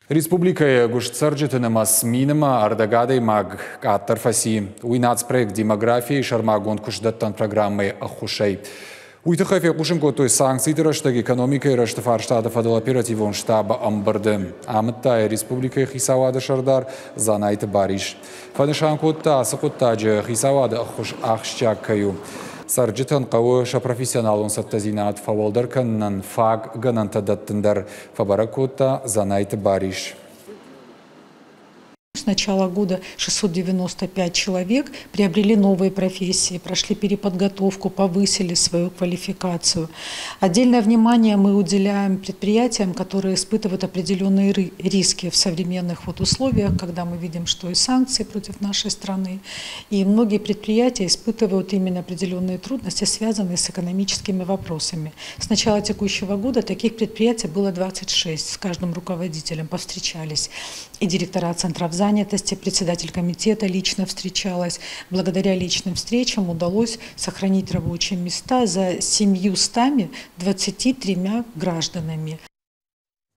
Республикая гушцарджитынымас минима ардагадой маг каттарфаси. Уйнац проект демографии шармагон кушдаттан программы ахушей. Уйтыхафе кушинко той санкции раштаг экономика и раштафар штата фадал оперативон штаба амбарды. Амыттай республикая хисавада шардар занайты бариш. Фадышанкотта сакоттаджа хисавада ахуш ахшчаккаю. Сарджитан қауыша профессионалын саттазинат фавалдар каннан фаг гананта даттындар фабаракотта занайты бариш. С начала года 695 человек приобрели новые профессии, прошли переподготовку, повысили свою квалификацию. Отдельное внимание мы уделяем предприятиям, которые испытывают определенные риски в современных условиях, когда мы видим, что и санкции против нашей страны, и многие предприятия испытывают именно определенные трудности, связанные с экономическими вопросами. С начала текущего года таких предприятий было 26, с каждым руководителем повстречались и директора центров занятости, председатель комитета лично встречалась. Благодаря личным встречам удалось сохранить рабочие места за 723 гражданами.